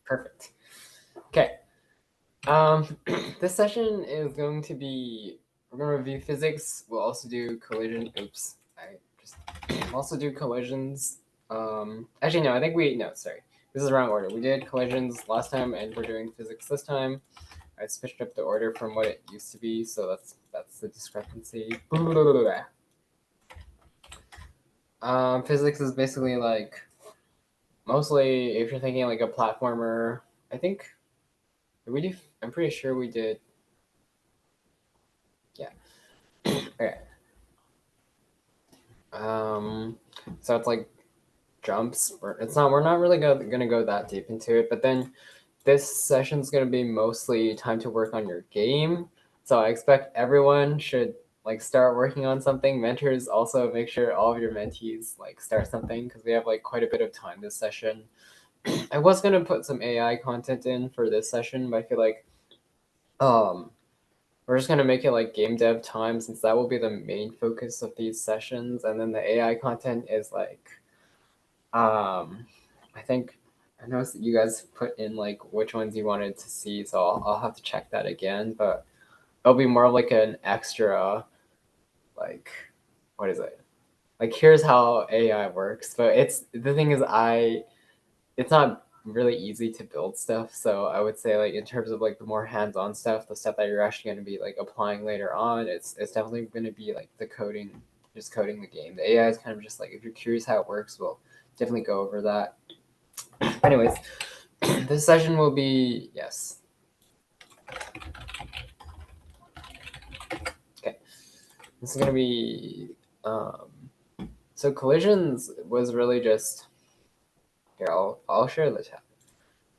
Perfect. Okay. This session is going to be, we're going to review physics. We'll also do collision. Oops. We'll also do collisions. Actually, no, no, sorry. This is the wrong order. We did collisions last time and we're doing physics this time. I switched up the order from what it used to be, so that's the discrepancy. Physics is basically like, mostly if you're thinking like a platformer, I think I'm pretty sure we did. Yeah. Okay. So it's like jumps. We're not really gonna go that deep into it, but then this session's gonna be mostly time to work on your game. So I expect everyone should like start working on something. Mentors also make sure all of your mentees like start something because we have like quite a bit of time this session. I was gonna put some AI content in for this session, but I feel like um we're just gonna make it like game dev time since that will be the main focus of these sessions, and then the AI content is like, I think I noticed that you guys put in like which ones you wanted to see, so I'll have to check that again. But it'll be more like an extra, like, what is it? Like here's how AI works, but it's the thing is it's not really easy to build stuff. So I would say like in terms of like the more hands-on stuff, the stuff that you're actually going to be like applying later on, it's definitely going to be like the coding, just coding the game. The AI is kind of just like if you're curious how it works, we'll definitely go over that. Anyways, this session will be yes. Okay, this is going to be so collisions was really just here. I'll share the tab,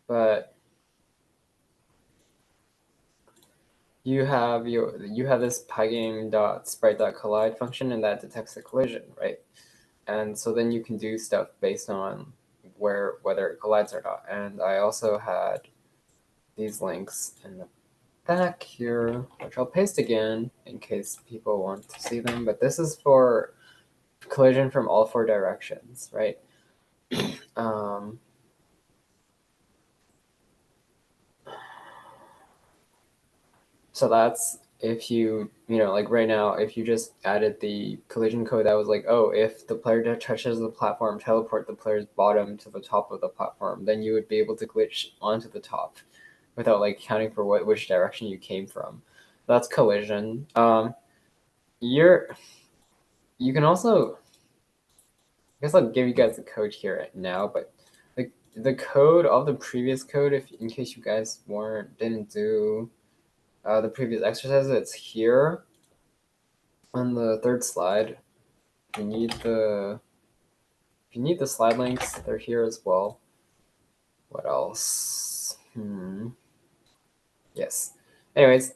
but you have this pygame.sprite.collide function and that detects a collision, right? And so then you can do stuff based on whether it collides or not. And I also had these links in the back here, which I'll paste again in case people want to see them. But this is for collision from all four directions, right? Um, So that's if like right now, if you just added the collision code that was like, oh, if the player touches the platform, teleport the player's bottom to the top of the platform, then you would be able to glitch onto the top without like counting for which direction you came from. That's collision. You're you can also, I guess I'll give you guys the code here now, but the code of the previous code, if in case you guys didn't do the previous exercises, it's here on the third slide. If you need the slide links, they're here as well. What else? Yes. Anyways,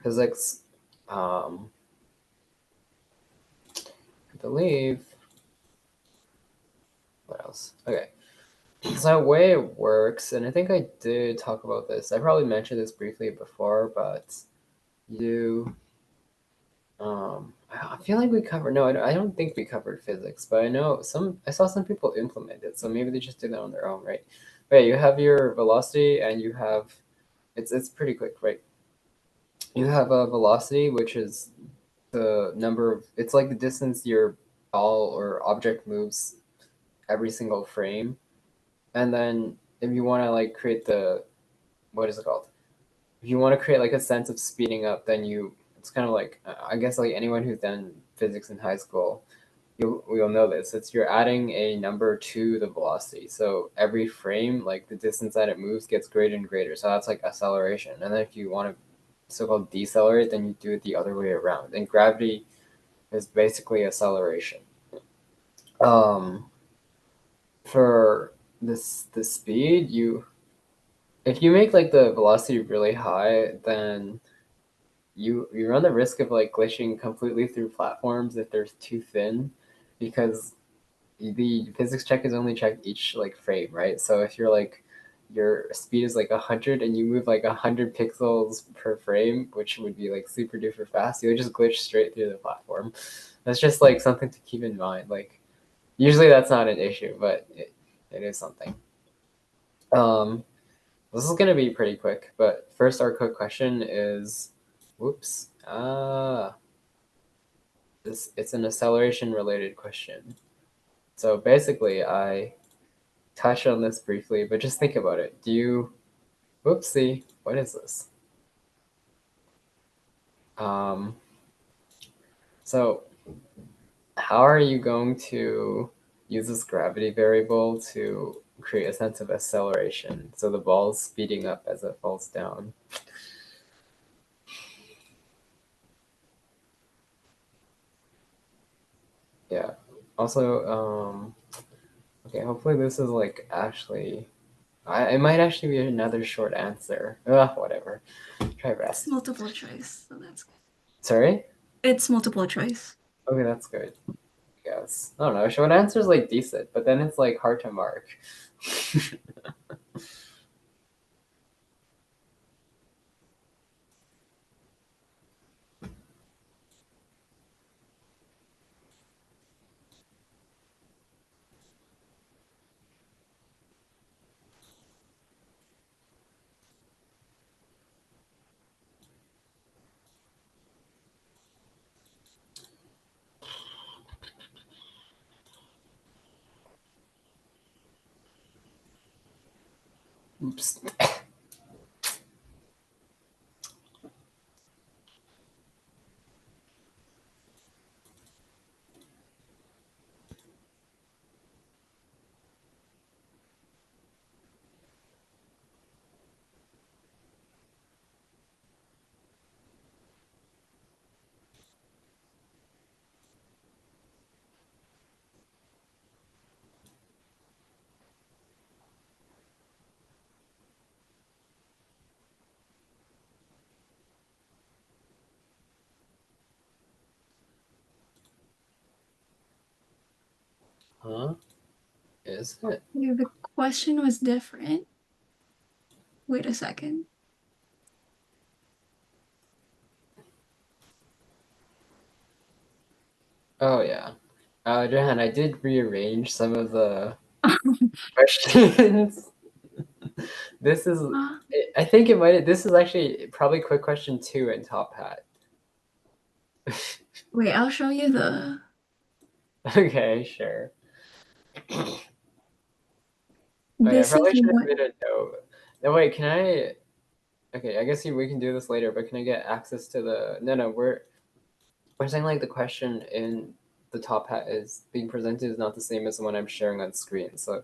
physics. I believe. What else? Okay. So the way it works, and I think I did talk about this. I probably mentioned this briefly before, but you. I feel like we covered. No, I don't think we covered physics, but I know I saw some people implement it, so maybe they just did it on their own, right? But yeah, you have your velocity, and you have. It's pretty quick, right? You have a velocity, which is the number of. It's like the distance your ball or object moves every single frame, and then if you want to like create the what is it called? If you want to create like a sense of speeding up, then it's kind of like I guess like anyone who's done physics in high school, you'll know this. It's you're adding a number to the velocity. So every frame, like the distance that it moves gets greater and greater. So that's like acceleration. And then if you want to so-called decelerate, then you do it the other way around. And gravity is basically acceleration. Um, for the speed, if you make like the velocity really high, then you run the risk of like glitching completely through platforms if they're too thin, because the physics check is only checked each like frame, right? So if you're like your speed is like 100 and you move like 100 pixels per frame, which would be like super duper fast, you'll just glitch straight through the platform. That's just like something to keep in mind. Like usually that's not an issue, but it is something. Um, this is gonna be pretty quick, but first our quick question is, whoops, it's an acceleration related question. So basically, I touched on this briefly, but just think about it. Whoopsie, what is this? Um, so how are you going to use this gravity variable to create a sense of acceleration? So the ball's speeding up as it falls down. Yeah. Also, okay, hopefully this is like actually, it might actually be another short answer. Ugh, whatever. Try It's rest. multiple choice, so that's good. Sorry? It's multiple choice. Okay, that's good. Yes. I don't know. Short answer's like decent, but then it's like hard to mark. Oops. Huh? Is it? Yeah, the question was different. Wait a second. Oh yeah. Johan, I did rearrange some of the questions. This is, Uh, I think it might, this is actually probably quick question 2 in Top Hat. Wait, I'll show you the. Okay, sure. Oh yeah, I This is probably should have what. made a note. No, wait, can I? Okay, I guess we can do this later, but can I get access to the? No, no, we're saying like the question in the Top Hat is being presented is not the same as the one I'm sharing on screen. So,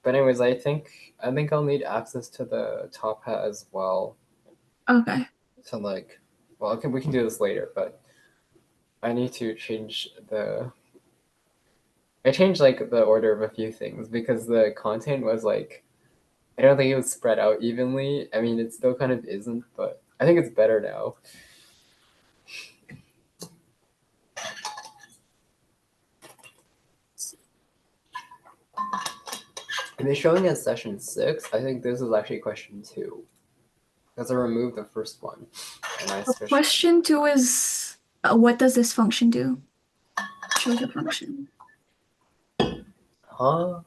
but anyways, I think I'll need access to the Top Hat as well. Okay. So like, well, okay, we can do this later, but I need to change the. I changed like the order of a few things because the content was like I don't think it was spread out evenly. I mean, it still kind of isn't, but I think it's better now. And they're showing as session 6. I think this is actually question 2 because I removed the first one and I switched. Question two is what does this function do? Show the function. Huh?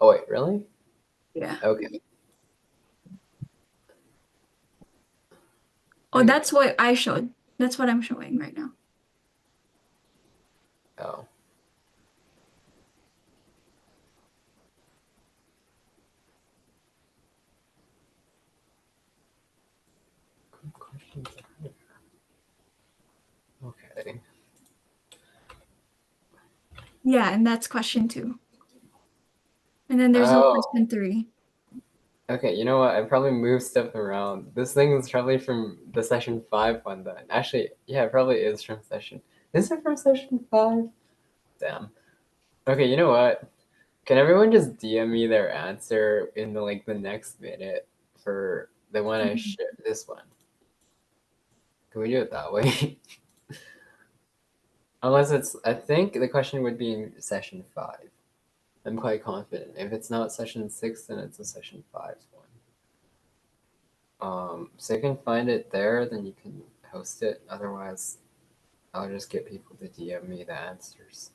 Oh wait, really? Yeah. Okay. Oh, Okay. that's what I showed. That's what I'm showing right now. Oh. Good questions. Okay. Yeah, and that's question two. And then there's no Oh. question three. Okay, you know what? I probably moved stuff around. This thing is probably from the session 5 one then. Actually, yeah, it probably is from session. Is it from session 5? Damn. Okay, you know what? Can everyone just DM me their answer in the next minute for the one I Mhm. shared? This one. Can we do it that way? Unless it's, I think the question would be in session 5. I'm quite confident. If it's not session 6, then it's a session 5 one. So you can find it there, then you can host it. Otherwise, I'll just get people to DM me the answers.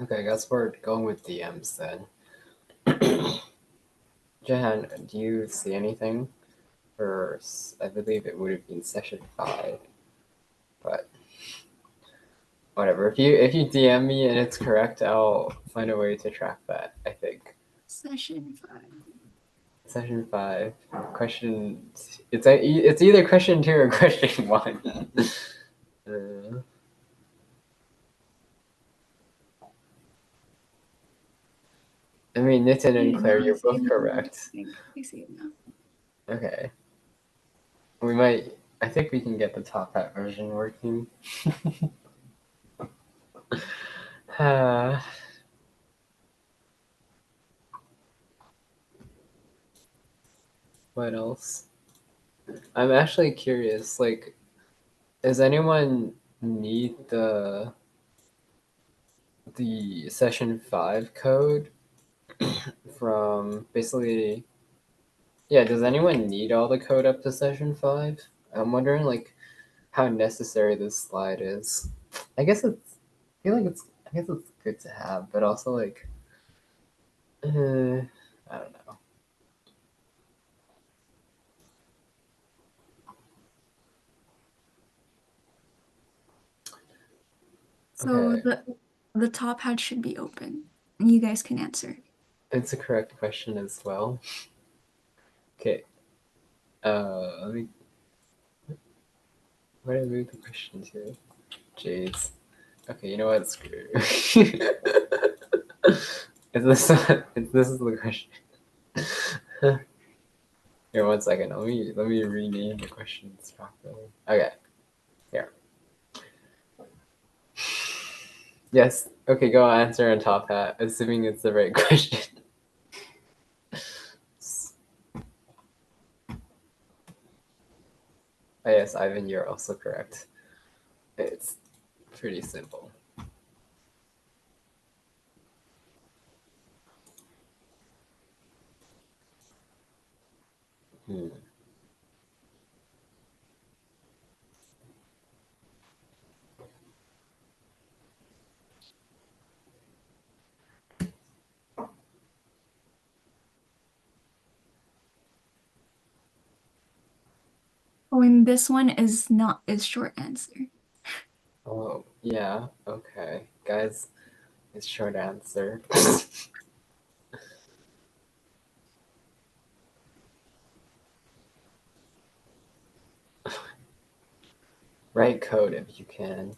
Okay, I guess we're going with DMs then. Jahan, do you see anything? Or I believe it would have been session 5, but whatever. If you DM me and it's correct, I'll find a way to track that. I think Session 5. session 5, question. It's either question 2 or question 1. I mean, Nitin and Claire, you're both correct. I see it now. Okay. We might. I think we can get the top hat version working. What else? I'm actually curious. Like, does anyone need the session 5 code from basically? Yeah. Does anyone need all the code up to session 5? I'm wondering like how necessary this slide is. I guess it's. I feel like it's. I guess it's good to have, but also like. I don't know. So Okay. the top hat should be open. You guys can answer. It's a correct question as well. Okay. Let me. Where did I move the question to? Jeez. Okay, you know what? Screw. This is the question. Here, 1 second. Let me rename the questions properly. Okay. Here. Yes. Okay, go answer on top hat, assuming it's the right question. Oh, yes, Ivan, you're also correct. It's pretty simple. Hmm. Oh, and this one is short answer. Oh, yeah. Okay. Guys, it's short answer. Write code if you can.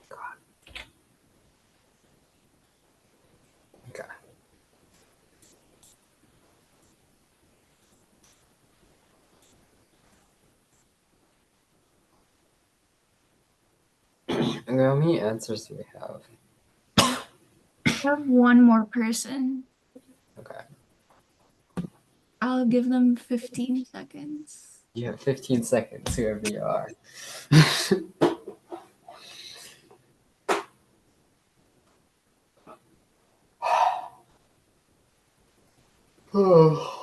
God. Okay. And how many answers do we have? I have one more person. Okay. I'll give them 15 seconds. You have 15 seconds, whoever you are. Oh.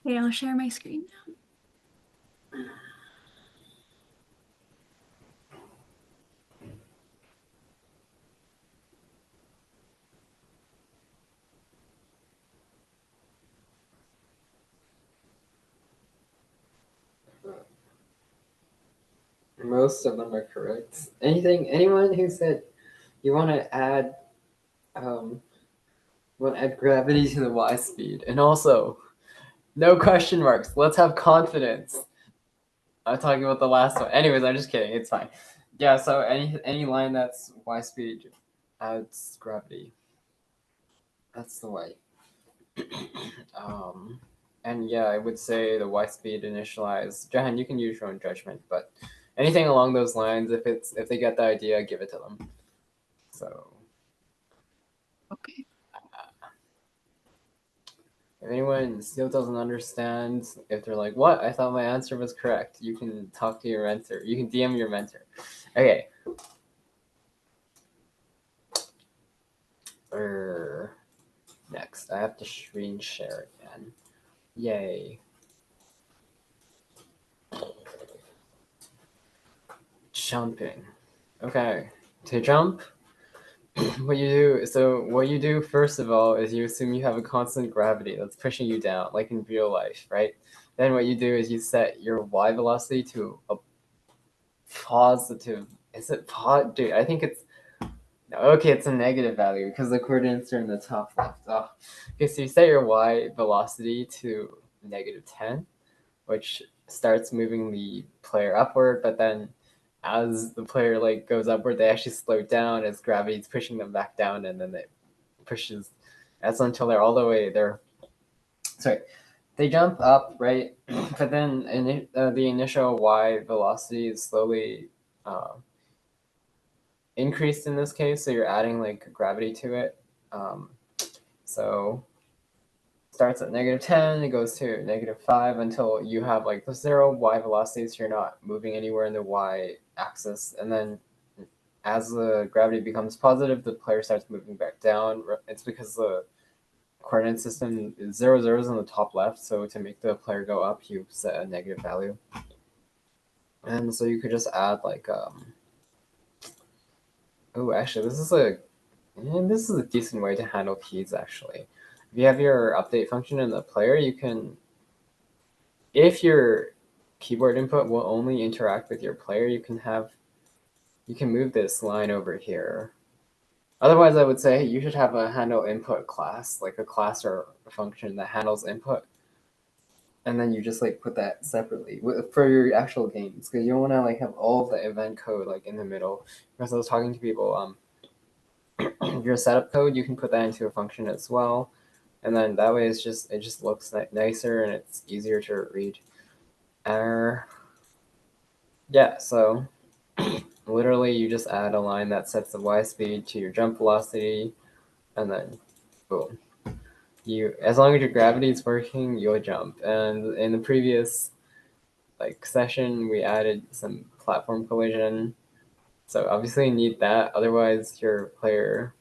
Okay, I'll share my screen now. Most of them are correct. Anyone who said you want to add um, gravity to the y speed, and also no question marks. Let's have confidence. I'm talking about the last one. Anyways, I'm just kidding. It's fine. Yeah. So any line that's y speed adds gravity. That's the way. um, and yeah, I would say the y speed initialize. Jahan, you can use your own judgment, but anything along those lines, if they get the idea, give it to them. So Okay. if anyone still doesn't understand, if they're like, "What? I thought my answer was correct," you can talk to your mentor. You can DM your mentor. Okay. Next, I have to screen share again. Yay. Jumping. Okay. To jump, what you do first of all is you assume you have a constant gravity that's pushing you down, like in real life, right? Then what you do is you set your y velocity to a positive. Is it dude? I think it's no, okay. It's a negative value because the coordinates are in the top left. Oh. Okay, so you set your y velocity to -10, which starts moving the player upward, but then as the player like goes upward, they actually slow down as gravity's pushing them back down, and then it pushes. That's until they're all the way there. Sorry, they jump up, right? But then the initial y velocity is slowly uh, increased in this case, so you're adding like gravity to it. So starts at -10, it goes to -5 until you have like the 0 y velocity, so you're not moving anywhere in the y axis. And then as the gravity becomes positive, the player starts moving back down. It's because the coordinate system is 0, 0 is on the top left, so to make the player go up, you set a negative value. And so you could just add like oh, actually, this is a decent way to handle keys actually. If you have your update function in the player, you can, if your keyboard input will only interact with your player, you can move this line over here. Otherwise, I would say you should have a handle input class, like a class or a function that handles input. And then you just like put that separately for your actual games, because you don't want to like have all the event code like in the middle. Because I was talking to people, your setup code, you can put that into a function as well, and then that way it just looks nicer and it's easier to read. Yeah, so literally you just add a line that sets the y speed to your jump velocity, and then boom. As long as your gravity is working, you'll jump. And in the previous like session, we added some platform collision. So obviously you need that, otherwise your player,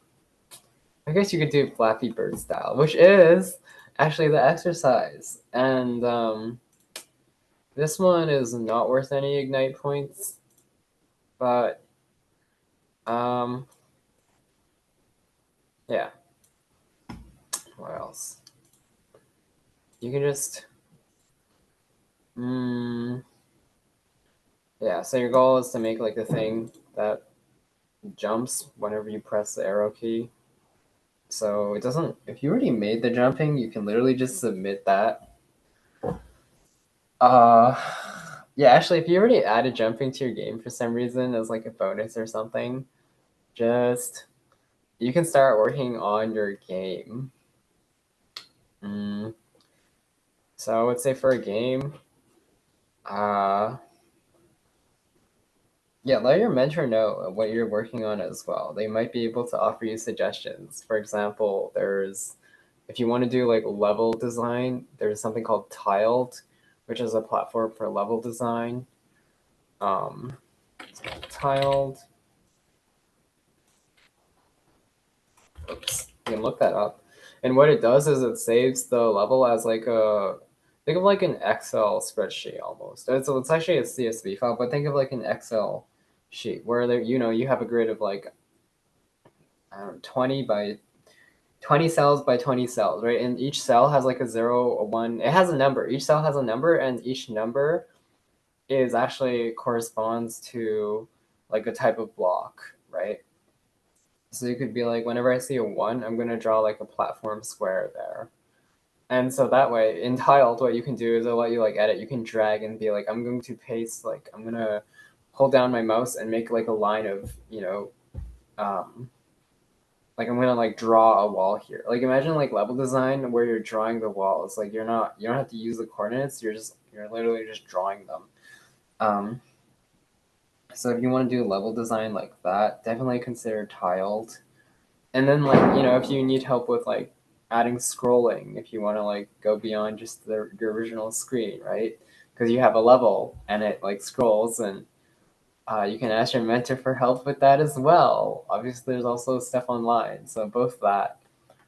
I guess you could do Flappy Bird style, which is actually the exercise. And this one is not worth any ignite points, but yeah. What else? You can just yeah. So your goal is to make like the thing that jumps whenever you press the arrow key. So it doesn't. If you already made the jumping, you can literally just submit that. Uh, yeah. Actually, if you already added jumping to your game for some reason as like a bonus or something, just you can start working on your game. So I would say for a game, yeah, let your mentor know what you're working on as well. They might be able to offer you suggestions. For example, if you want to do like level design, there's something called Tiled, which is a platform for level design. It's called Tiled. Oops, you can look that up. And what it does is it saves the level as like think of like an Excel spreadsheet almost. It's actually a CSV file, but think of like an Excel sheet where there, you have a grid of like 20 by 20 cells by 20 cells, right? And each cell has like a 0, a 1. It has a number. Each cell has a number, and each number is actually corresponds to like a type of block, right? So you could be like, whenever I see a 1, I'm going to draw like a platform square there. And so that way, in tiled, what you can do is it'll let you like edit. You can drag and be like, I'm going to paste, like, I'm going to hold down my mouse and make like a line of, like I'm gonna like draw a wall here. Like imagine like level design where you're drawing the walls. Like you don't have to use the coordinates. You're literally just drawing them. Um, so if you want to do level design like that, definitely consider tiled. And then like if you need help with like adding scrolling, if you want to like go beyond just your original screen, right? Because you have a level and it like scrolls and you can ask your mentor for help with that as well. Obviously, there's also stuff online, so both that,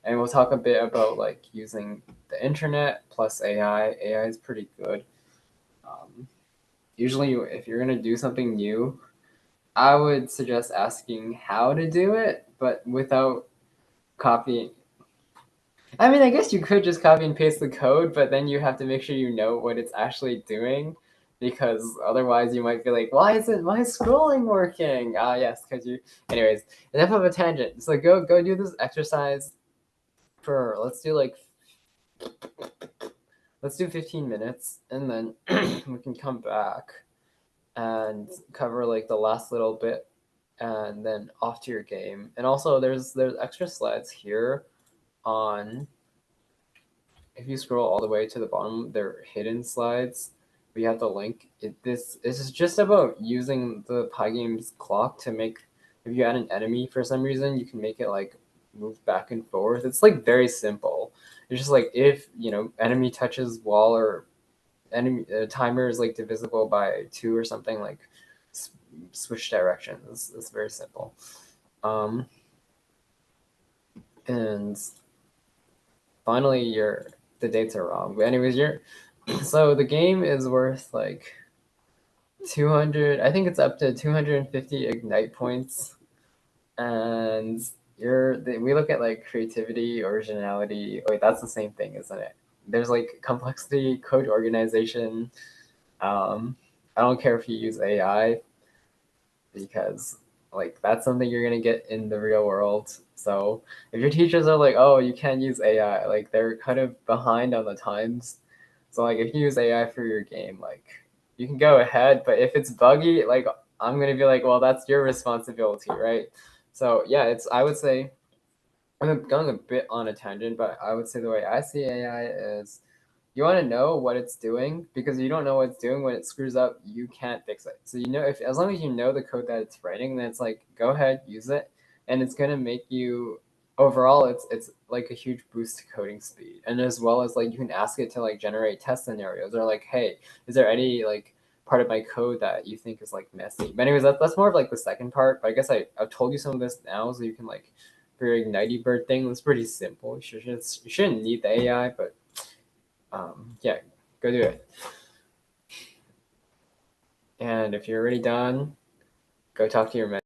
and we'll talk a bit about like using the internet plus AI. AI is pretty good. Usually, if you're gonna do something new, I would suggest asking how to do it, but without copying. I mean, I guess you could just copy and paste the code, but then you have to make sure you know what it's actually doing, because otherwise you might be like, why is scrolling working? Ah, yes, because you. Anyways, enough of a tangent. So go do this exercise for let's do 15 minutes, and then we can come back and cover like the last little bit, and then off to your game. And also, there's extra slides here on if you scroll all the way to the bottom, they're hidden slides. We have the link. This is just about using the Pygame's clock to make. If you add an enemy for some reason, you can make it like move back and forth. It's like very simple. It's just like if enemy touches wall or enemy timer is like divisible by 2 or something like switch directions. It's very simple. And finally, the dates are wrong. But anyways, so the game is worth like 200. I think it's up to 250 ignite points, and we look at like creativity, originality. Wait, that's the same thing, isn't it? There's like complexity, code organization. I don't care if you use AI because like that's something you're gonna get in the real world. So if your teachers are like, oh, you can't use AI, like they're kind of behind on the times. So like if you use AI for your game, like you can go ahead, but if it's buggy, like I'm gonna be like, well, that's your responsibility, right? So yeah, I would say I'm going a bit on a tangent, but I would say the way I see AI is you want to know what it's doing because you don't know what it's doing when it screws up, you can't fix it. So if as long as you know the code that it's writing, then it's like go ahead, use it, and it's gonna make you overall it's like a huge boost to coding speed. And as well as like you can ask it to like generate test scenarios or like, hey, is there any like part of my code that you think is like messy? But anyways, that's more of like the second part. But I guess I've told you some of this now so you can like for your Ignitey Bird thing, it's pretty simple. You shouldn't need the AI, but yeah, go do it. And if you're already done, go talk to your mentor.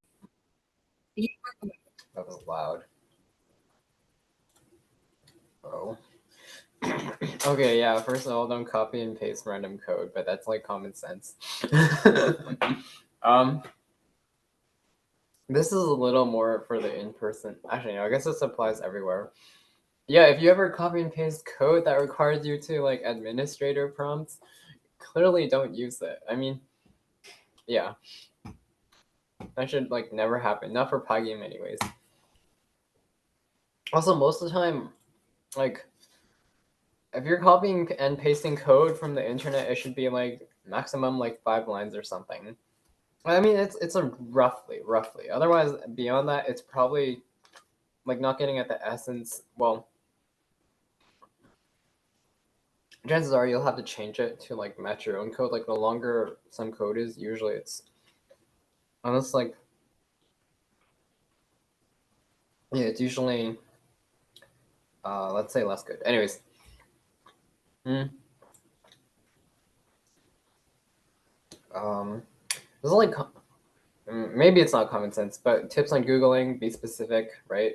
That was loud. Oh. Okay, yeah, first of all, don't copy and paste random code, but that's like common sense. um, this is a little more for the in-person. Actually, no, I guess this applies everywhere. Yeah, if you ever copy and paste code that requires you to like administrator prompts, clearly don't use it. I mean, yeah, that should like never happen. Not for Pygame anyways. Also, most of the time, like if you're copying and pasting code from the internet, it should be like maximum like 5 lines or something. I mean, it's a roughly. Otherwise, beyond that, it's probably like not getting at the essence. Well, chances are you'll have to change it to like match your own code. Like the longer some code is, usually it's unless like yeah, it's usually let's say less good. Anyways, um, there's like maybe it's not common sense, but tips on Googling, be specific, right?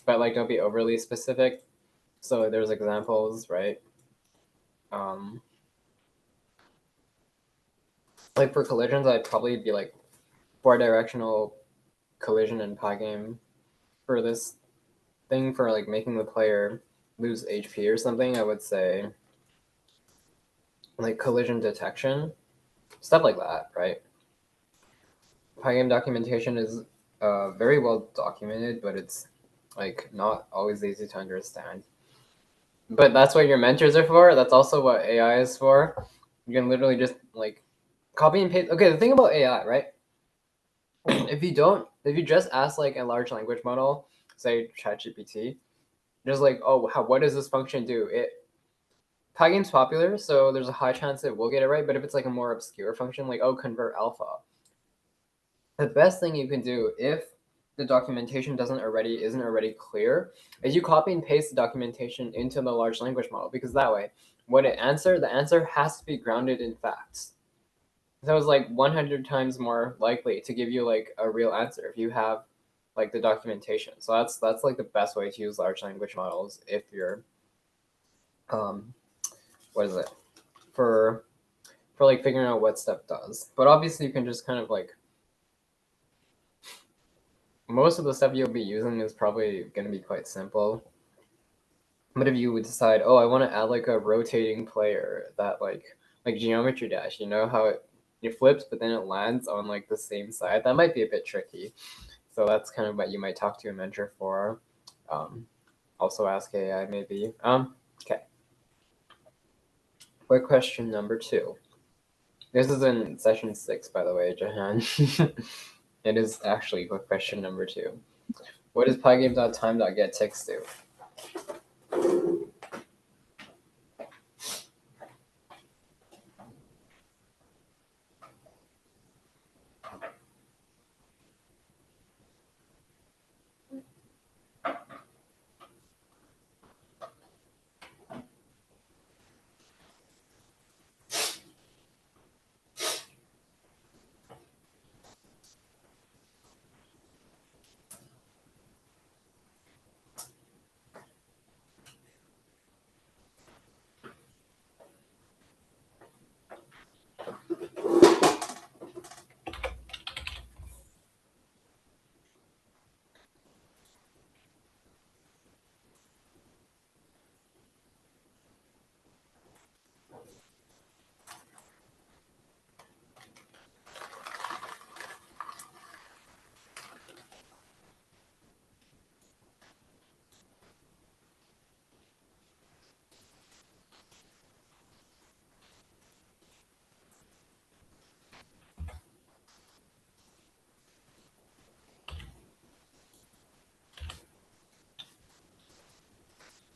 But like don't be overly specific. So there's examples, right? Um, Like for collisions, I'd probably be like four directional collision in Pygame for this thing for like making the player lose HP or something. I would say like collision detection, stuff like that, right? Pygame documentation is very well documented, but it's like not always easy to understand. But that's what your mentors are for. That's also what AI is for. You can literally just like copy and paste. Okay, the thing about AI, right? If you just ask like a large language model, say ChatGPT, just like, oh, what does this function do? Pygame's popular, so there's a high chance it will get it right. But if it's like a more obscure function, like, oh, convert alpha, the best thing you can do if the documentation isn't already clear is you copy and paste the documentation into the large language model, because that way the answer has to be grounded in facts. So it's like 100 times more likely to give you like a real answer if you have like the documentation. So that's like the best way to use large language models if you're um what is it for like figuring out what stuff does. But obviously you can just kind of like, most of the stuff you'll be using is probably going to be quite simple. But if you would decide, oh, I want to add like a rotating player that like Geometry Dash, you know how it flips, but then it lands on like the same side. That might be a bit tricky. So that's kind of what you might talk to your mentor for. Also ask AI maybe. Okay. Quick question number 2. This is in session 6, by the way, Jahan. It is actually quick question number 2. What does pygame.time.get ticks do?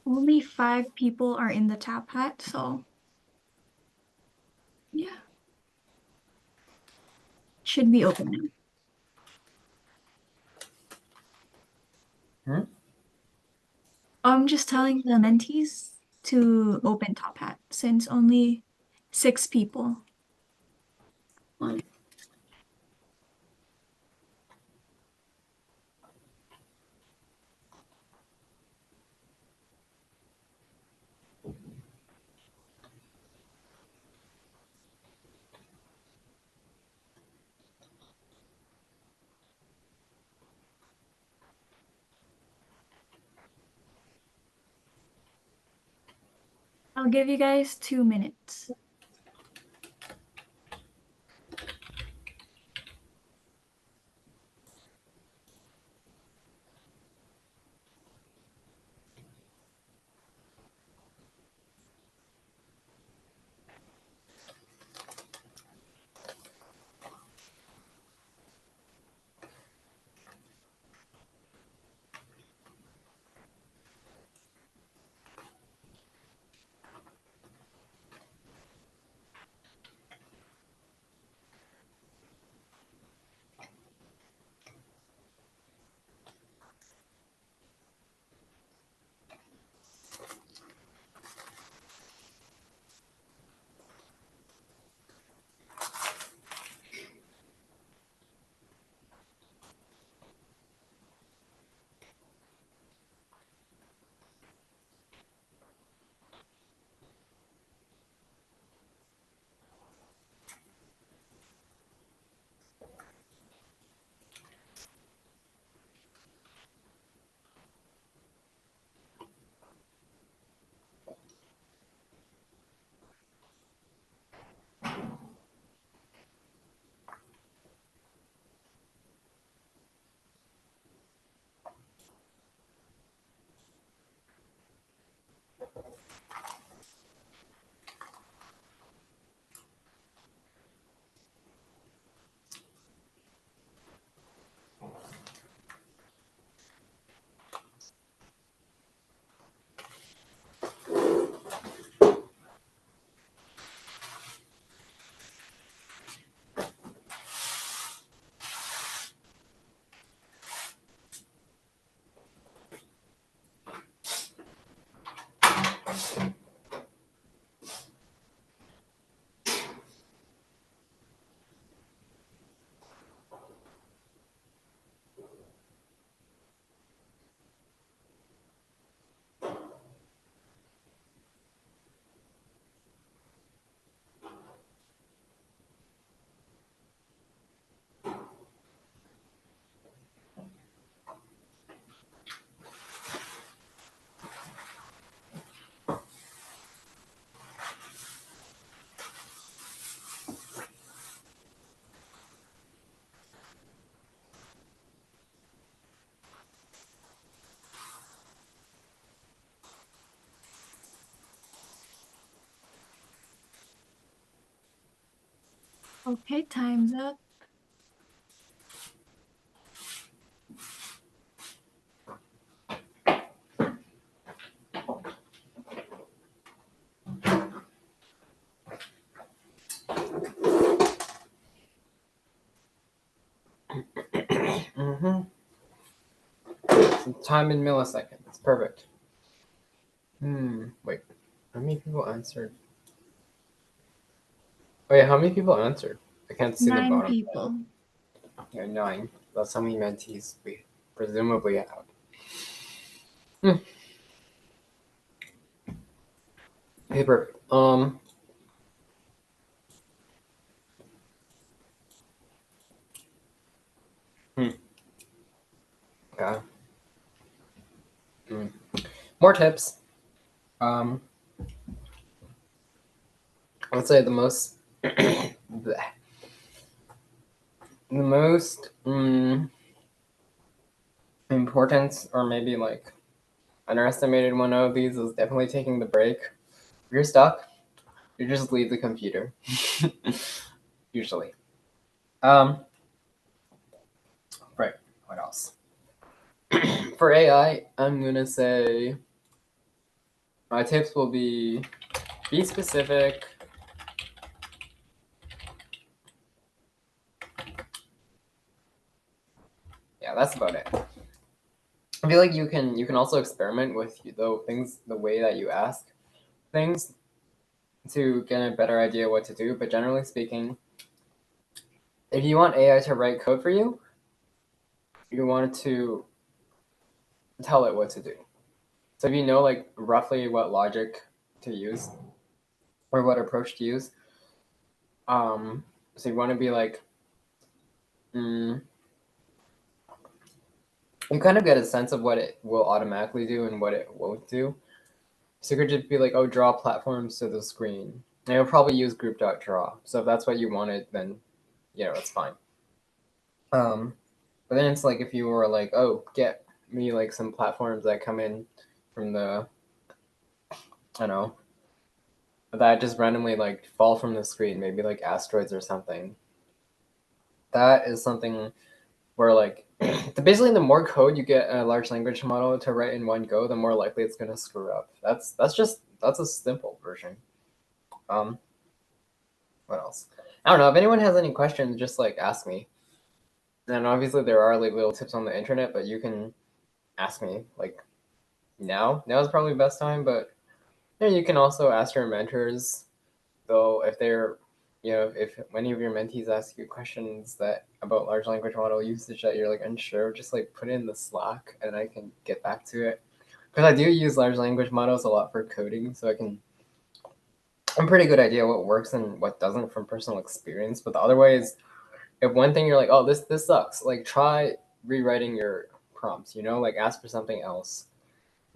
Only 5 people are in the top hat, so yeah. Should be open now. Hmm? I'm just telling the mentees to open top hat since only 6 people. I'll give you guys 2 minutes. Okay, time's up. Mm-hmm. Time in milliseconds. Perfect. Wait. How many people answered? Wait, how many people answered? I can't see the 9 bottom. people. Yeah, 9. That's how many mentees we presumably have. Hmm. Okay, perfect. Okay. More tips. Let's say the most, the most important, or maybe like underestimated one of these is definitely taking the break. If you're stuck, you just leave the computer. Usually. Right. What else? For AI, I'm gonna say my tips will be specific. Yeah, that's about it. I feel like you can also experiment with the way that you ask things to get a better idea what to do. But generally speaking, if you want AI to write code for you, you want to tell it what to do. So if you know like roughly what logic to use or what approach to use, so you want to be like, you kind of get a sense of what it will automatically do and what it won't do. So you could just be like, oh, draw platforms to the screen. And it'll probably use group.draw. So if that's what you wanted, then it's fine. But then it's like if you were like, oh, get me like some platforms that come in from the, I don't know, that just randomly like fall from the screen, maybe like asteroids or something. That is something where like basically the more code you get a large language model to write in one go, the more likely it's gonna screw up. That's a simple version. What else? I don't know. If anyone has any questions, just like ask me. And obviously there are like little tips on the internet, but you can ask me like now. Now is probably the best time, but you can also ask your mentors, though, if they're, if many of your mentees ask you questions that about large language model usage that you're like unsure, just like put it in the Slack and I can get back to it. Because I do use large language models a lot for coding, so I'm pretty good idea what works and what doesn't from personal experience. But the other way is, if one thing you're like, oh, this sucks, like try rewriting your prompts. Like ask for something else.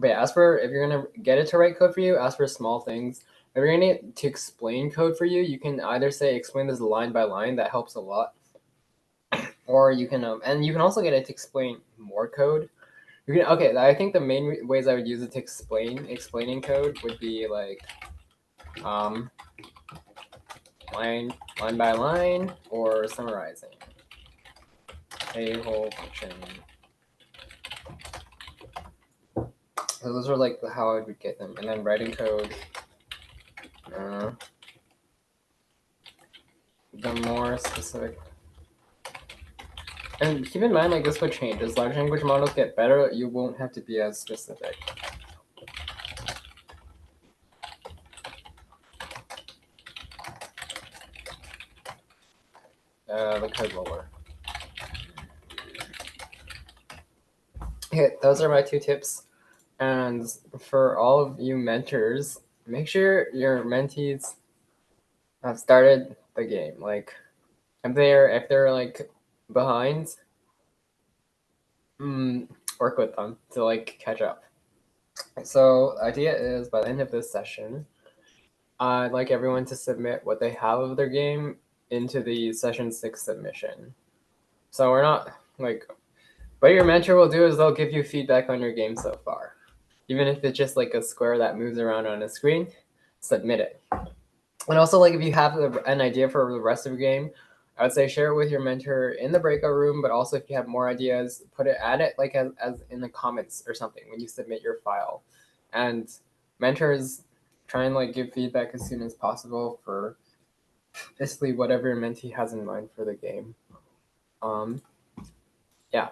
But yeah, if you're gonna get it to write code for you, ask for small things. If you're gonna get to explain code for you, you can either say explain this line by line. That helps a lot. Or you can and you can also get it to explain more code. Okay. I think the main ways I would use it to explaining code would be like line by line or summarizing a whole function. So those are like how I would get them, and then writing code. The more specific. And keep in mind, like this would change as large language models get better. You won't have to be as specific. The code will work. Okay, those are my 2 tips. And for all of you mentors, make sure your mentees have started the game. Like, if they're like behind, work with them to like catch up. So the idea is by the end of this session, I'd like everyone to submit what they have of their game into the session 6 submission. So we're not like, what your mentor will do is they'll give you feedback on your game so far. Even if it's just like a square that moves around on a screen, submit it. And also, like, if you have an idea for the rest of your game, I would say share it with your mentor in the breakout room. But also, if you have more ideas, add it like as in the comments or something when you submit your file. And mentors try and like give feedback as soon as possible for basically whatever your mentee has in mind for the game. Um, yeah.